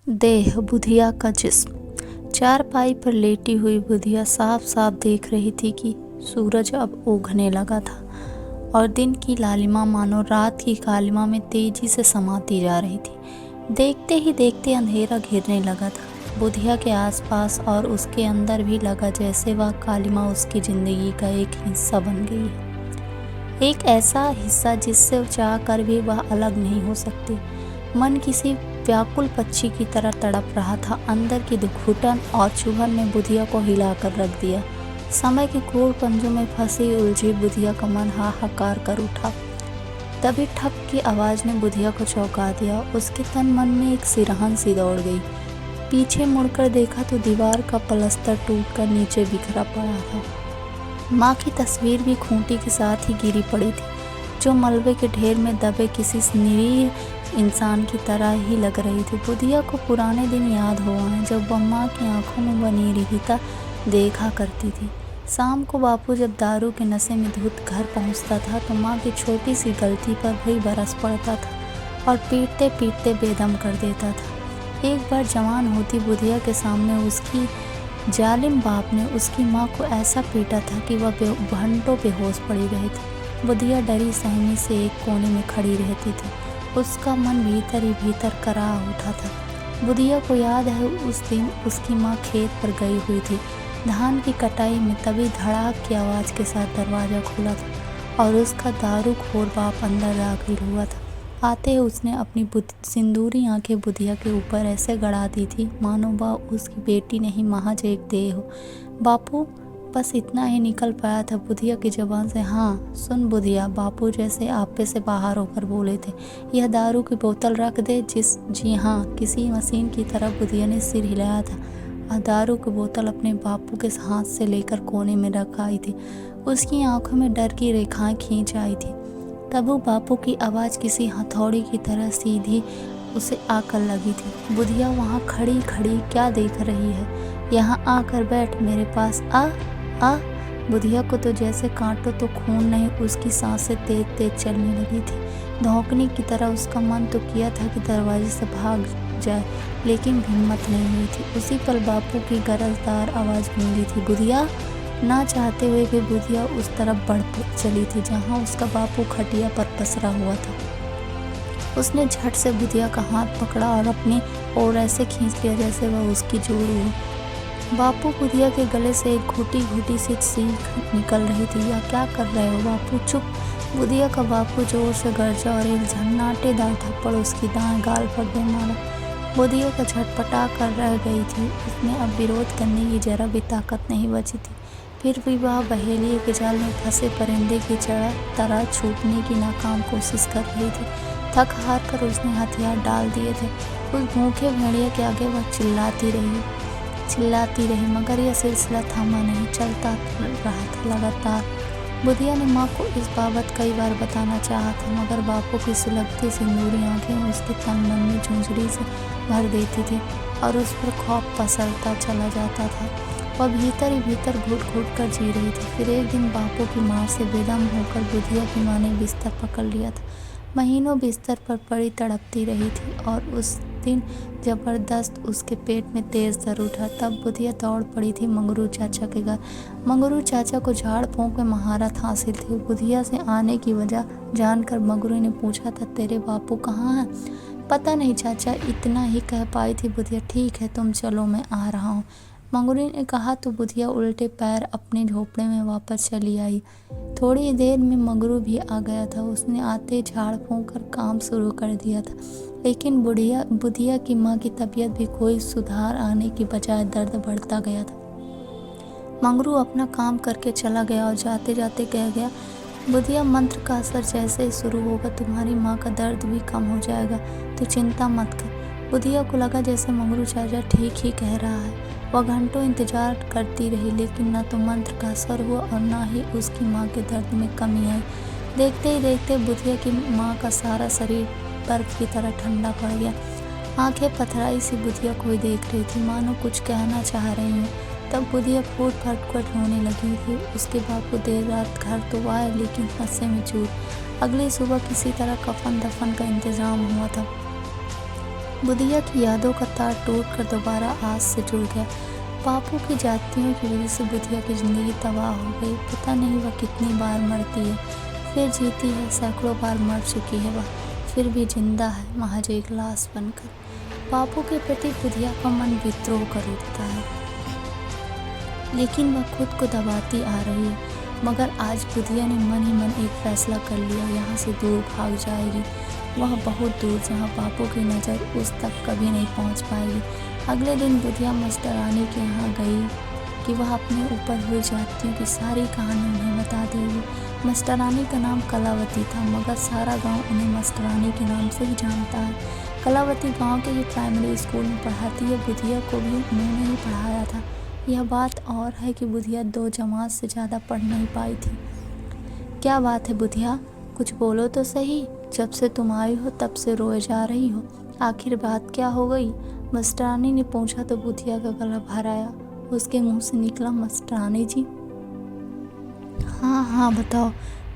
देह बुधिया का जिस्म। चारपाई पर लेटी हुई बुधिया साफ साफ देख रही थी कि सूरज अब उगने लगा था और दिन की लालिमा मानो रात की कालिमा में तेजी से समाती जा रही थी। देखते ही देखते अंधेरा घिरने लगा था। बुधिया के आसपास और उसके अंदर भी लगा जैसे वह कालिमा उसकी जिंदगी का एक हिस्सा बन गई है, एक ऐसा हिस्सा जिससे चाह कर भी वह अलग नहीं हो सकती। मन किसी व्याकुल पक्षी की तरह तड़प रहा था। अंदर की घुटन और चुभन ने बुधिया को हिलाकर रख दिया। समय के क्रूर पंजों में फंसी उलझी बुधिया का मन हाहाकार कर उठा। तभी ठप की आवाज ने बुधिया को चौंका दिया। उसके तन मन में एक सिरहन सी दौड़ गई। पीछे मुड़कर देखा तो दीवार का पलस्तर टूटकर नीचे बिखरा पड़ा था। माँ की तस्वीर भी खूंटी के साथ ही गिरी पड़ी थी, जो मलबे के ढेर में दबे किसी निरीह इंसान की तरह ही लग रही थी। बुधिया को पुराने दिन याद हो आए जब वह माँ की आंखों में बनी रहता देखा करती थी। शाम को बापू जब दारू के नशे में धुत घर पहुँचता था तो माँ की छोटी सी गलती पर भी बरस पड़ता था और पीटते पीटते बेदम कर देता था। एक बार जवान होती बुधिया के सामने उसकी जालिम बाप ने उसकी माँ को ऐसा पीटा था कि वह घंटों बेहोश पड़ी रही थी। बुधिया डरी सहमी से एक कोने में खड़ी रहती थी। उसका मन भीतर ही भीतर कराह उठा था। बुधिया को याद है उस दिन उसकी माँ खेत पर गई हुई थी धान की कटाई में। तभी धड़ाक की आवाज़ के साथ दरवाज़ा खुला था और उसका दारूखोर बाप अंदर दाखिल हुआ था। आते ही उसने अपनी सिंदूरी आंखें बुधिया के ऊपर ऐसे गड़ा दी थी मानो वह उसकी बेटी नहीं महज एक देह हो। बापू, बस इतना ही निकल पाया था बुधिया की ज़बान से। हाँ सुन बुधिया, बापू जैसे आपे से बाहर होकर बोले थे, यह दारू की बोतल रख दे। जी हाँ, किसी मशीन की तरह बुधिया ने सिर हिलाया था और दारू की बोतल अपने बापू के हाथ से लेकर कोने में रख आई थी। उसकी आंखों में डर की रेखाएं खींच आई थी। तब वो बापू की आवाज़ किसी हथौड़ी की तरह सीधी उसे आकर लगी थी। बुधिया वहाँ खड़ी खड़ी क्या देख रही है? यहाँ आकर बैठ मेरे पास, आ। बुधिया को तो जैसे कांटो तो खून नहीं, उसकी सांसें तेज तेज चलने लगी थी। धौंकने की तरह उसका मन तो किया था कि दरवाजे से भाग जाए, लेकिन हिम्मत नहीं हुई थी। उसी पल बापू की गरजदार आवाज़ गूंजी थी। बुधिया! ना चाहते हुए भी बुधिया उस तरफ बढ़ चली थी जहाँ उसका बापू खटिया पर पसरा हुआ था। उसने झट से बुधिया का हाथ पकड़ा और अपनी ओर ऐसे खींच लिया जैसे वह उसकी जोड़ी हो। बापू बुधिया के गले से एक घुटी घुटी सी चीख निकल रही थी। या क्या कर रहे हो बापू? चुप! बुधिया का बापू जोर से गरजा और एक झन्नाटेदार थप्पड़ उसकी दाएं गाल पर दे मारा। बुधिया का झटपटा कर रह गई थी। उसने अब विरोध करने की जरा भी ताकत नहीं बची थी। फिर भी वह बहेलिए के जाल में फंसे परिंदे की तरह छूटने की नाकाम कोशिश कर रही थी। थक हार कर उसने हथियार डाल दिए थे। उस भूखे भेड़िए के आगे वह चिल्लाती रही मगर यह सिलसिला थमा नहीं, चलता रहा था लगातार। बुधिया ने माँ को इस बाबत कई बार बताना चाहा था मगर बापू की सुलगती सिंदूरी आंखें उसके तन मन में झुंझुरी से भर देती थी और उस पर खौफ पसरता चला जाता था। वह भीतर ही भीतर घुट घुट कर जी रही थी। फिर एक दिन बापू की मार से बेदम होकर बुधिया की माँ ने बिस्तर पकड़ लिया था। महीनों बिस्तर पर पड़ी तड़पती रही थी और उस दिन जबरदस्त उसके पेट में तेज दर्द उठा। तब बुधिया दौड़ पड़ी थी मंगरू चाचा के घर। मंगरू चाचा को झाड़ फूंक में महारत हासिल थी। बुधिया से आने की वजह जानकर मंगरू ने पूछा था, तेरे बापू कहाँ हैं? पता नहीं चाचा, इतना ही कह पाई थी बुधिया। ठीक है तुम चलो, मैं आ रहा हूँ, मंगरू ने कहा तो बुधिया उल्टे पैर अपने झोपड़े में वापस चली आई। थोड़ी देर में मंगरू भी आ गया था। उसने आते झाड़ फूंक कर काम शुरू कर दिया था, लेकिन बुधिया की माँ की तबीयत भी कोई सुधार आने की बजाय दर्द बढ़ता गया था। मंगरू अपना काम करके चला गया और जाते जाते कह गया, बुधिया मंत्र का असर जैसे ही शुरू होगा तुम्हारी माँ का दर्द भी कम हो जाएगा, तो चिंता मत कर। बुधिया को लगा जैसे मंगरू चाचा ठीक ही कह रहा है। वह घंटों इंतजार करती रही लेकिन न तो मंत्र का असर हुआ और न ही उसकी माँ के दर्द में कमी आई। देखते ही देखते बुधिया की माँ का सारा शरीर बर्फ की तरह ठंडा पड़ गया। आंखें पथराई सी बुधिया को ही देख रही थी मानो कुछ कहना चाह रही हूँ। तब बुधिया फूट फाट कर रोने लगी थी। उसके बापू देर रात घर तो आए लेकिन नशे में चूर। अगली सुबह किसी तरह कफन दफन का इंतजाम हुआ था। बुधिया की यादों का तार टूटकर दोबारा आज से जुड़ गया। बापू की जातियों की वजह से बुधिया की ज़िंदगी तबाह हो गई। पता नहीं वह कितनी बार मरती है, फिर जीती है, सैकड़ों बार मर चुकी है वह, फिर भी जिंदा है, महज एक लाश बनकर। बापू के प्रति बुधिया का मन विद्रोह कर उठता है, लेकिन वह खुद को दबाती आ रही है। मगर आज बुधिया ने मन ही मन एक फैसला कर लिया, यहाँ से दूर भाग जाएगी। वह बहुत दूर, जहाँ बापू की नज़र उस तक कभी नहीं पहुँच पाएगी। अगले दिन बुधिया मास्टरानी के यहाँ गई कि वह अपने ऊपर हुई जातियों की सारी कहानी उन्हें बता देगी। मास्टरानी का नाम कलावती था, मगर सारा गांव उन्हें मास्टरानी के नाम से ही जानता है। कलावती गांव के ही प्राइमरी स्कूल में पढ़ाती है। बुधिया को भी उन्होंने ही पढ़ाया था। यह बात और है कि बुधिया 2 जमात से ज़्यादा पढ़ नहीं पाई थी। क्या बात है बुधिया, कुछ बोलो तो सही। जब से तुम आई हो तब से रोए जा रही हो, आखिर बात क्या हो गई? मास्टरानी ने पूछा तो बुधिया का गला भर आया। उसके मुंह से निकला, मास्टरानी जी। हाँ बताओ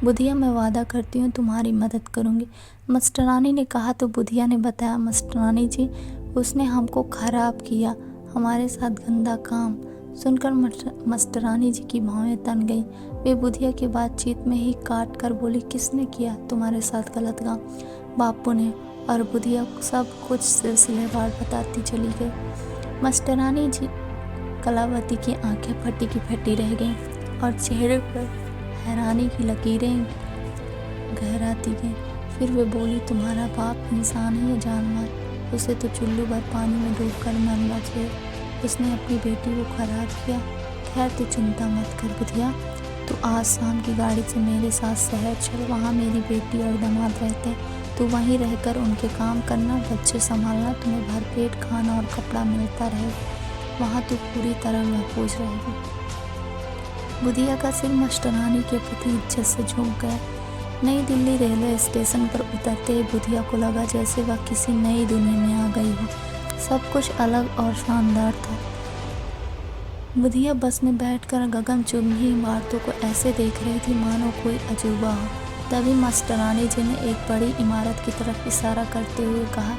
बुधिया, मैं वादा करती हूँ तुम्हारी मदद करूँगी। मास्टरानी ने कहा तो बुधिया ने बताया, मास्टरानी जी, उसने हमको खराब किया, हमारे साथ गंदा काम। सुनकर मास्टरानी जी की भौहें तन गई। वे बुधिया की बातचीत में ही काट कर बोली, किसने किया तुम्हारे साथ गलत काम? बापू ने। और बुधिया सब कुछ सिलसिलेवार बताती चली गई। मास्टरानी जी, कलावती की आंखें फटी की फटी रह गईं और चेहरे पर हैरानी की लकीरें गहराती गईं। फिर वे बोली, तुम्हारा बाप इंसान है या जानवर? उसे तो चुल्लू भर पानी में डूबकर मरना चाहिए, उसने अपनी बेटी को खराब किया। खैर तू चिंता मत कर बुधिया, तू आज शाम की गाड़ी से मेरे साथ शहर चल, वहाँ मेरी बेटी और दामाद रहते हैं। तू वहीं रहकर उनके काम करना, बच्चे संभालना, तुम्हें भरपेट खाना और कपड़ा मिलता रहे, वहाँ तू पूरी तरह महफूज रहेगी। बुधिया का सिर मास्टरानी के प्रति इज्जत से झुक गया। नई दिल्ली रेलवे स्टेशन पर उतरते ही बुधिया को लगा जैसे वह किसी नई दुनिया में आ गई हो। सब कुछ अलग और शानदार था। बुधिया बस में बैठकर गगनचुंबी इमारतों को ऐसे देख रही थी मानो कोई अजूबा हो। तभी मास्टरानी जी ने एक बड़ी इमारत की तरफ इशारा करते हुए कहा,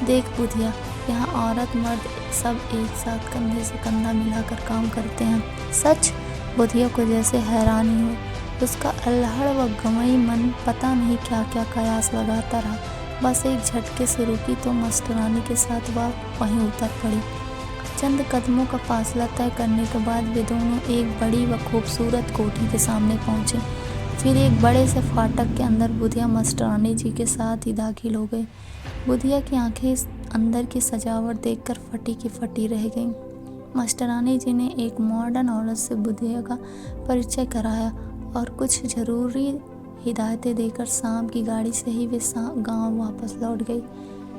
देख बुधिया, यहाँ औरत मर्द सब एक साथ कंधे से कंधा मिलाकर काम करते हैं। सच? बुधिया को जैसे हैरानी हुई। उसका अल्हड़ व गंवई मन पता नहीं क्या क्या कयास लगाता रहा। बस एक झटके से रुकी तो मास्टरानी के साथ वह वहीं उतर पड़ी। चंद कदमों का फासला तय करने के बाद वे दोनों एक बड़ी व खूबसूरत कोठी के सामने पहुंचे। फिर एक बड़े से फाटक के अंदर बुधिया मास्टरानी जी के साथ ही दाखिल हो गई। बुधिया की आंखें अंदर की सजावट देखकर फटी की फटी रह गईं। मास्टरानी जी ने एक मॉडर्न औरत से बुधिया का परिचय कराया और कुछ ज़रूरी हिदायतें देकर शाम की गाड़ी से ही वे गांव वापस लौट गई।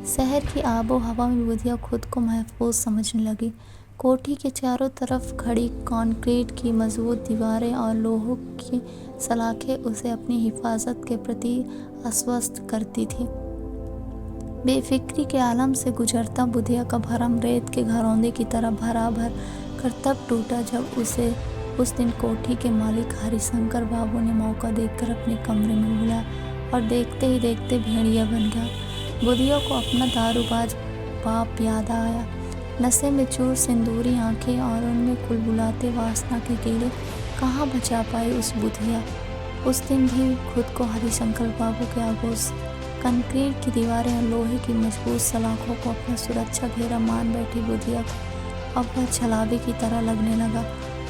शहर की आबो हवा में बुधिया खुद को महफूज समझने लगी। कोठी के चारों तरफ खड़ी कंक्रीट की मजबूत दीवारें और लोहों की सलाखें उसे अपनी हिफाजत के प्रति आश्वस्त करती थी। बेफिक्री के आलम से गुजरता बुधिया का भरम रेत के घरौंदे की तरह भरा भर कर तब टूटा जब उसे उस दिन कोठी के मालिक हरिशंकर बाबू ने मौका देखकर अपने कमरे में बुलाया और देखते ही देखते भेड़िया बन गया। बुधिया को अपना दारूबाज बाप याद आया। नशे में चूर सिंदूरी आंखें और उनमें कुलबुलाते वासना के कीड़े कहाँ बचा पाई उस बुधिया। उस दिन भी खुद को हरिशंकर बाबू के आगोश कंक्रीट की दीवारें और लोहे की मजबूत सलाखों को अपना सुरक्षा घेरा मान बैठी बुधिया को अब वह छलावे की तरह लगने लगा।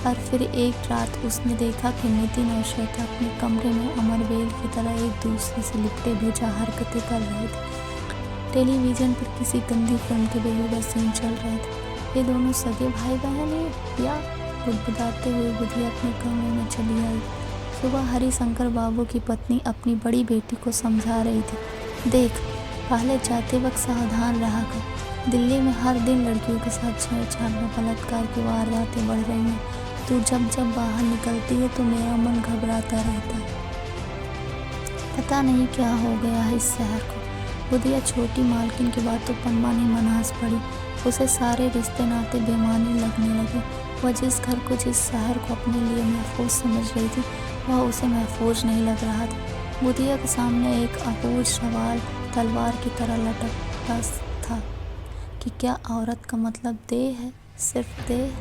और फिर एक रात उसने देखा कि नितिन और श्वेता अपने कमरे में अमरवेल की तरह एक दूसरे से लिपटे भेजा हरकतें कर रहे थे। टेलीविज़न पर किसी गंदी फिल्म के बेहुदा सीन चल रहे थे। ये दोनों सगे भाई बहन हैं या? बुदबुदाते हुए बुधिया अपने कमरे में चली आई। सुबह हरिशंकर बाबू की पत्नी अपनी बड़ी बेटी को समझा रही थी, देख, पहले जाते वक्त सावधान रहा कर। दिल्ली में हर दिन लड़कियों के साथ छेड़छाड़ व बलात्कार की वारदातें बढ़ रही हैं। तू जब बाहर निकलती है तो मेरा मन घबराता रहता है। पता नहीं क्या हो गया है इस शहर को। बुधिया छोटी मालकिन की बातों पर मन ही मन हंस पड़ी। उसे सारे रिश्ते नाते बेमानी लगने लगे। वह जिस घर को, जिस शहर को अपने लिए महफूज समझ रही थी, वह उसे महफूज नहीं लग रहा था। बुधिया के सामने एक अबूझ सवाल तलवार की तरह लटकता था। कि क्या औरत का मतलब देह है, सिर्फ देह?